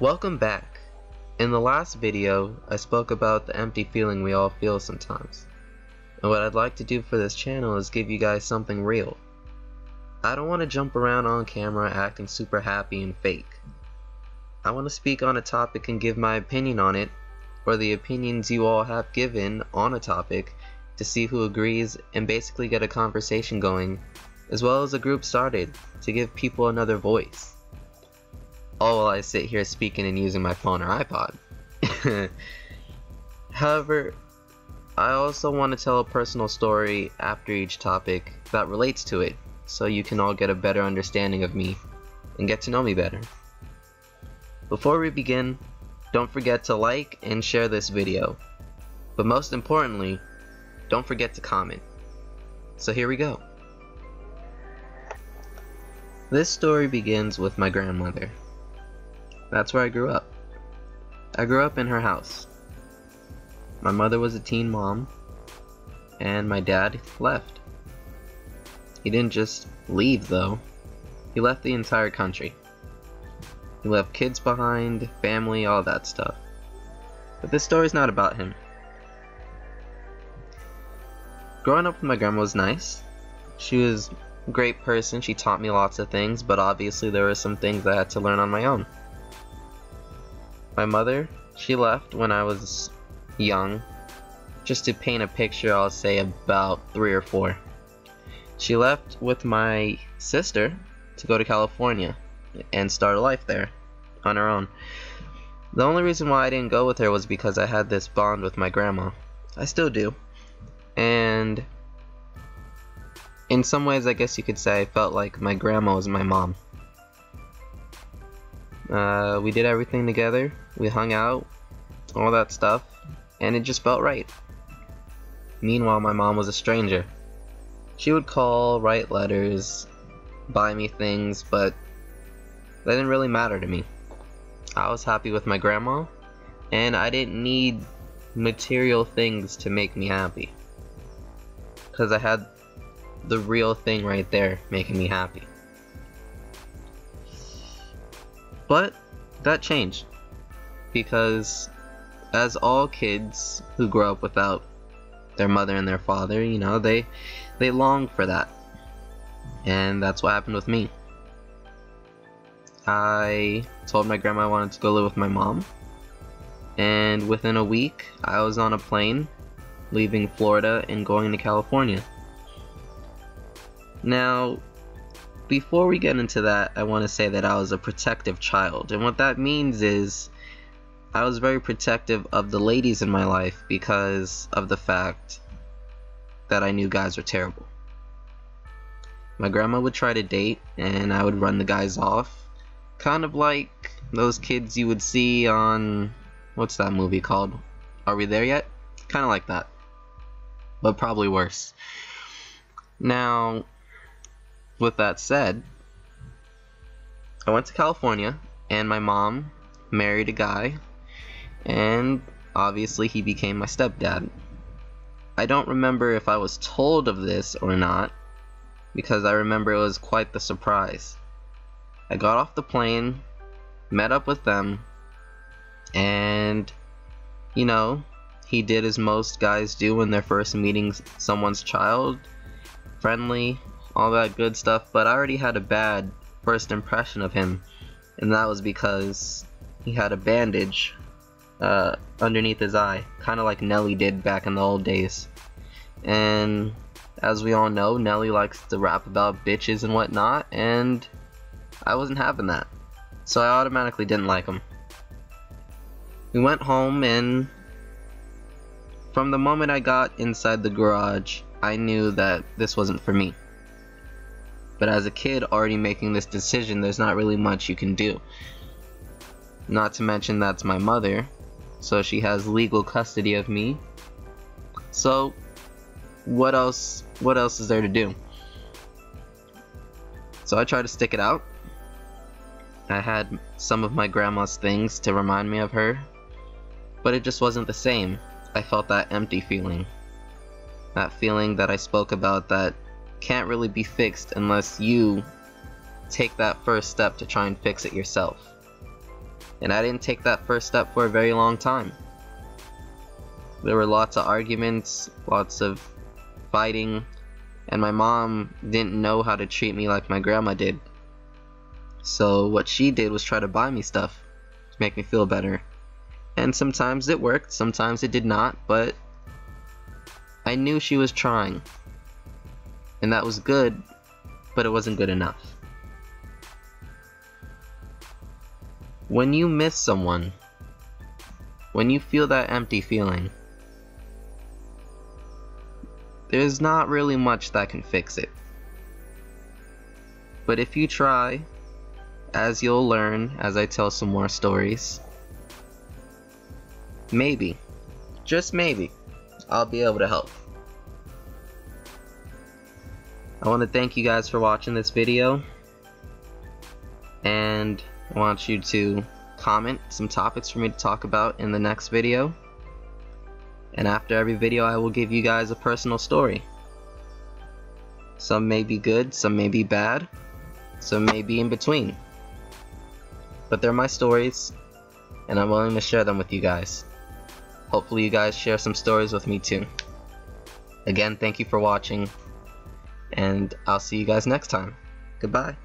Welcome back. In the last video, I spoke about the empty feeling we all feel sometimes. And what I'd like to do for this channel is give you guys something real. I don't want to jump around on camera acting super happy and fake. I want to speak on a topic and give my opinion on it, or the opinions you all have given on a topic, to see who agrees and basically get a conversation going, as well as a group started to give people another voice. All while I sit here speaking and using my phone or iPod. However, I also want to tell a personal story after each topic that relates to it, so you can all get a better understanding of me and get to know me better. Before we begin, don't forget to like and share this video, but most importantly, don't forget to comment. So here we go. This story begins with my grandmother. That's where I grew up. I grew up in her house. My mother was a teen mom, and my dad left. He didn't just leave though, he left the entire country. He left kids behind, family, all that stuff. But this story's not about him. Growing up with my grandma was nice. She was a great person, she taught me lots of things, but obviously there were some things I had to learn on my own. My mother, she left when I was young. Just to paint a picture, I'll say about 3 or 4. She left with my sister to go to California and start a life there on her own. The only reason why I didn't go with her was because I had this bond with my grandma. I still do. And in some ways, I guess you could say I felt like my grandma was my mom. We did everything together, we hung out, all that stuff, and it just felt right. Meanwhile, my mom was a stranger. She would call, write letters, buy me things, but that didn't really matter to me. I was happy with my grandma, and I didn't need material things to make me happy, because I had the real thing right there making me happy. But that changed, because as all kids who grow up without their mother and their father, you know, they long for that. And that's what happened with me. I told my grandma I wanted to go live with my mom, and within a week I was on a plane leaving Florida and going to California. Now, before we get into that, I want to say that I was a protective child, and what that means is I was very protective of the ladies in my life because of the fact that I knew guys were terrible. My grandma would try to date, and I would run the guys off, kind of like those kids you would see on, what's that movie called? Are We There Yet? Kind of like that, but probably worse. Now, with that said, I went to California, and my mom married a guy, and obviously he became my stepdad. I don't remember if I was told of this or not, because I remember it was quite the surprise. I got off the plane, met up with them, and, you know, he did as most guys do when they're first meeting someone's child, friendly, all that good stuff, but I already had a bad first impression of him, and that was because he had a bandage underneath his eye, kind of like Nelly did back in the old days. And as we all know, Nelly likes to rap about bitches and whatnot, and I wasn't having that, so I automatically didn't like him. We went home, and from the moment I got inside the garage, I knew that this wasn't for me. But as a kid already making this decision, there's not really much you can do. Not to mention that's my mother, so she has legal custody of me. So what else is there to do? So I tried to stick it out. I had some of my grandma's things to remind me of her, but it just wasn't the same. I felt that empty feeling. That feeling that I spoke about that can't really be fixed unless you take that first step to try and fix it yourself. And I didn't take that first step for a very long time. There were lots of arguments, lots of fighting, and my mom didn't know how to treat me like my grandma did. So what she did was try to buy me stuff to make me feel better. And sometimes it worked, sometimes it did not, but I knew she was trying. And that was good, but it wasn't good enough. When you miss someone, when you feel that empty feeling, there's not really much that can fix it. But if you try, as you'll learn as I tell some more stories, maybe, just maybe, I'll be able to help. I want to thank you guys for watching this video, and I want you to comment some topics for me to talk about in the next video. And after every video I will give you guys a personal story. Some may be good, some may be bad, some may be in between. But they're my stories, and I'm willing to share them with you guys. Hopefully you guys share some stories with me too. Again, thank you for watching, and I'll see you guys next time. Goodbye.